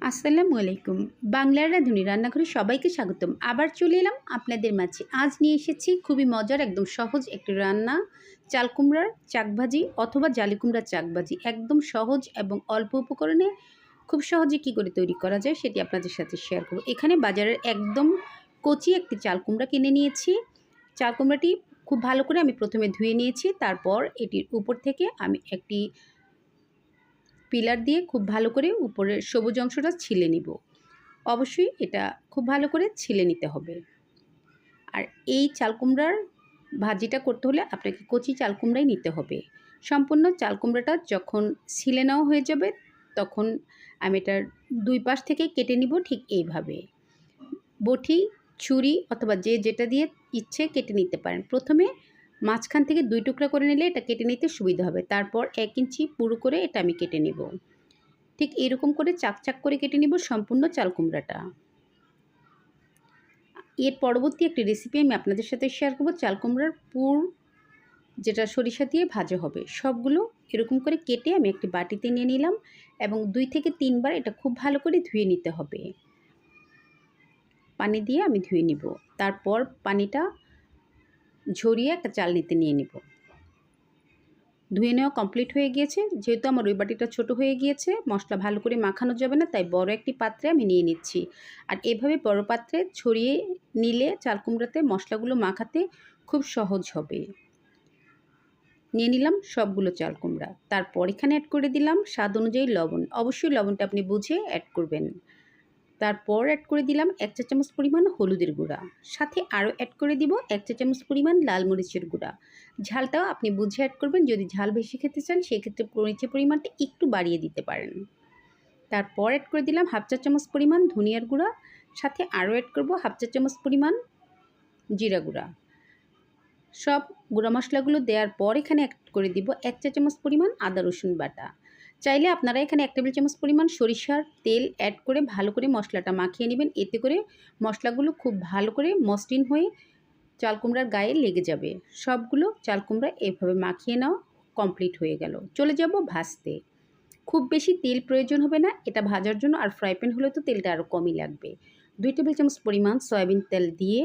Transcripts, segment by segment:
আসসালামু আলাইকুম। বাংলার রাঁধুনি রান্নাঘরে সবাইকে স্বাগতম। আবার চলে এলাম আপনাদের মাঝে। আজ নিয়ে এসেছি খুবই মজার একদম সহজ একটি রান্না, চাল কুমড়ার চাকভাজি অথবা জালি কুমড়ার চাকভাজি। একদম সহজ এবং অল্প উপকরণে খুব সহজে কী করে তৈরি করা যায় সেটি আপনাদের সাথে শেয়ার করব। এখানে বাজারের একদম কচি একটি চাল কুমড়া কিনে নিয়েছি। চাল কুমড়াটি খুব ভালো করে আমি প্রথমে ধুয়ে নিয়েছি। তারপর এটির উপর থেকে আমি একটি পিলার দিয়ে খুব ভালো করে উপরের সবুজ অংশটা ছিলে নিব। অবশ্যই এটা খুব ভালো করে ছিলে নিতে হবে। আর এই চাল কুমড়ার ভাজিটা করতে হলে আপনাকে কচি চাল কুমড়াই নিতে হবে। সম্পূর্ণ চাল কুমড়াটা যখন ছিলে নেওয়া হয়ে যাবে তখন আমি এটার দুই পাশ থেকে কেটে নিব ঠিক এইভাবে। বটি, ছুরি অথবা যে যেটা দিয়ে ইচ্ছে কেটে নিতে পারেন। প্রথমে মাঝখান থেকে 2 টুকরা করে নিলে এটা কেটে নিতে সুবিধা হবে। তারপর 1 ইঞ্চি পুরু করে এটা আমি কেটে নিব। ঠিক এরকম করে চাক করে কেটে নিব সম্পূর্ণ চাল কুমড়াটা। এর পরবর্তী একটি রেসিপি আমি আপনাদের সাথে শেয়ার করব। চাল কুমড়ার পুর যেটা সরিষা দিয়ে ভাজা হবে। সবগুলো এরকম করে কেটে আমি একটি বাটিতে নিয়ে নিলাম এবং 2 থেকে 3 বার এটা খুব ভালো করে ধুয়ে নিতে হবে। পানি দিয়ে আমি ধুয়ে নিব। তারপর পানিটা ঝরিয়ে একটা চালনিতে নিয়ে নিব। ধুয়ে নেওয়া কমপ্লিট হয়ে গিয়েছে। যেহেতু আমার ওই বাটিটা ছোটো হয়ে গিয়েছে, মশলা ভালো করে মাখানো যাবে না, তাই বড় একটি পাত্রে আমি নিয়ে নিচ্ছি। আর এভাবে বড় পাত্রে ছড়িয়ে নিলে চাল কুমড়াতে মশলাগুলো মাখাতে খুব সহজ হবে। নিয়ে নিলাম সবগুলো চাল কুমড়া। তারপর এখানে অ্যাড করে দিলাম স্বাদ অনুযায়ী লবণ। অবশ্যই লবণটা আপনি বুঝে অ্যাড করবেন। তারপর অ্যাড করে দিলাম 1 চা চামচ পরিমাণ হলুদের গুঁড়া। সাথে আরও অ্যাড করে দিব 1 চা চামচ পরিমাণ লাল মরিচের গুঁড়া। ঝালটাও আপনি বুঝে অ্যাড করবেন। যদি ঝাল বেশি খেতে চান সেক্ষেত্রে মরিচের পরিমাণটা একটু বাড়িয়ে দিতে পারেন। তারপর অ্যাড করে দিলাম 1/2 চা চামচ পরিমাণ ধনিয়ার গুঁড়া। সাথে আরও অ্যাড করব 1/2 চা চামচ পরিমাণ জিরা গুঁড়া। সব গুঁড়া মশলাগুলো দেওয়ার পর এখানে অ্যাড করে দিব 1 চা চামচ পরিমাণ আদা রসুন বাটা। চাইলে আপনারা এখানে 1 টেবিল চামচ পরিমাণ সরিষার তেল অ্যাড করে ভালো করে মশলাটা মাখিয়ে নেবেন। এতে করে মশলাগুলো খুব ভালো করে মসৃণ হয়ে চাল কুমড়ার গায়ে লেগে যাবে। সবগুলো চাল কুমড়া এভাবে মাখিয়ে নেওয়া কমপ্লিট হয়ে গেল। চলে যাব ভাজতে। খুব বেশি তেল প্রয়োজন হবে না এটা ভাজার জন্য, আর ফ্রাই প্যান হলে তো তেলটা আরও কমই লাগবে। 2 টেবিল চামচ পরিমাণ সয়াবিন তেল দিয়ে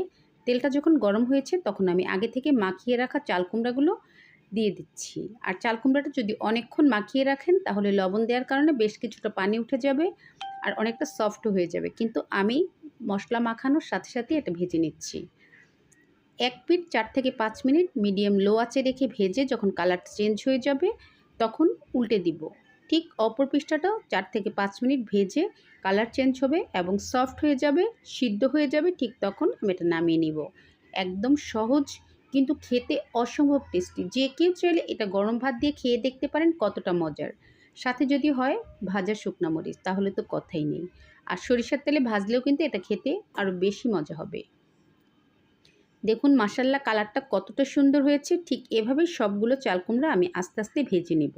তেলটা যখন গরম হয়েছে তখন আমি আগে থেকে মাখিয়ে রাখা চাল কুমড়াগুলো দিয়ে দিচ্ছি। আর চাল কুমড়াটা যদি অনেকক্ষণ মাখিয়ে রাখেন তাহলে লবণ দেওয়ার কারণে বেশ কিছুটা পানি উঠে যাবে আর অনেকটা সফট হয়ে যাবে। কিন্তু আমি মশলা মাখানোর সাথে সাথে এটা ভেজে নিচ্ছি। এক পিঠ 4 থেকে 5 মিনিট মিডিয়াম লো আঁচে রেখে ভেজে যখন কালারটা চেঞ্জ হয়ে যাবে তখন উল্টে দিব। ঠিক অপর পৃষ্ঠাটাও 4 থেকে 5 মিনিট ভেজে কালার চেঞ্জ হবে এবং সফট হয়ে যাবে, সিদ্ধ হয়ে যাবে, ঠিক তখন আমি এটা নামিয়ে নিব। একদম সহজ কিন্তু খেতে অসম্ভব টেস্টি। যে কেউ চাইলে এটা গরম ভাত দিয়ে খেয়ে দেখতে পারেন কতটা মজার। সাথে যদি হয় ভাজা শুকনা মরিচ তাহলে তো কথাই নেই। আর সরিষার তেলে ভাজলেও কিন্তু এটা খেতে আরও বেশি মজা হবে। দেখুন মাশাআল্লাহ কালারটা কতটা সুন্দর হয়েছে। ঠিক এভাবেই সবগুলো চাল কুমড়া আমি আস্তে আস্তে ভেজে নেব।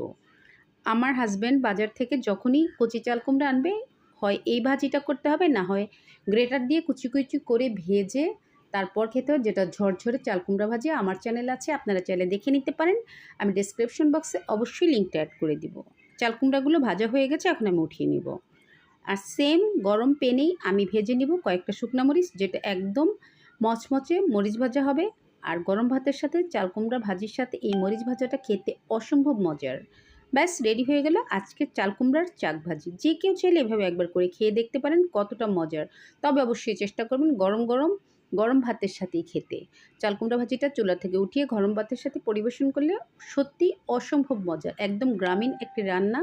আমার হাজব্যান্ড বাজার থেকে যখনই কচি চাল কুমড়া আনবে হয় এই ভাজিটা করতে হবে, না হয় গ্রেটার দিয়ে কুচি কুচি করে ভেজে তারপর খেতে হয়, যেটা ঝরঝরে চাল কুমড়া ভাজি আমার চ্যানেল আছে, আপনারা চাইলে দেখে নিতে পারেন। আমি ডেসক্রিপশন বক্সে অবশ্যই লিঙ্কটা অ্যাড করে দিব। চাল কুমড়াগুলো ভাজা হয়ে গেছে, এখন আমি উঠিয়ে নিব। আর সেম গরম প্যানেই আমি ভেজে নিব কয়েকটা শুকনা মরিচ, যেটা একদম মচমচে মরিচ ভাজা হবে। আর গরম ভাতের সাথে চাল কুমড়া ভাজির সাথে এই মরিচ ভাজাটা খেতে অসম্ভব মজার। ব্যাস রেডি হয়ে গেল আজকের চাল কুমড়ার চাক ভাজি। যে কেউ চাইলে এভাবে একবার করে খেয়ে দেখতে পারেন কতটা মজার। তবে অবশ্যই চেষ্টা করবেন গরম ভাতের সাথেই খেতে। চাল কুমড়া ভাজিটা চুলা থেকে উঠিয়ে গরম ভাতের সাথে পরিবেশন করলে সত্যি অসম্ভব মজার। একদম গ্রামীণ একটি রান্না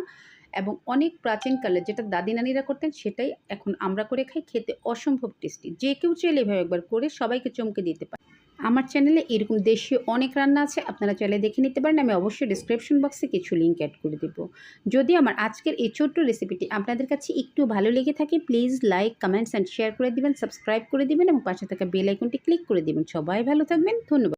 এবং অনেক প্রাচীনকালে যেটা দাদি নানিরা করতেন সেটাই এখন আমরা করে খাই, খেতে অসম্ভব টেস্টি। যে কেউ চাইলে এভাবে একবার করে সবাইকে চমকে দিতে পারে। আমার চ্যানেলে এরকম দেশীয় অনেক রান্না আছে, আপনারা চাইলে দেখে নিতে পারেন। আমি অবশ্যই ডিসক্রিপশন বক্সে কিছু লিঙ্ক অ্যাড করে দেব। যদি আমার আজকের এই ছোট্ট রেসিপিটি আপনাদের কাছে একটু ভালো লেগে থাকে please like, comments and share করে দিবেন, সাবস্ক্রাইব করে দিবেন এবং পাশে থাকা বেল আইকনটি ক্লিক করে দিবেন। সবাই ভালো থাকবেন, ধন্যবাদ।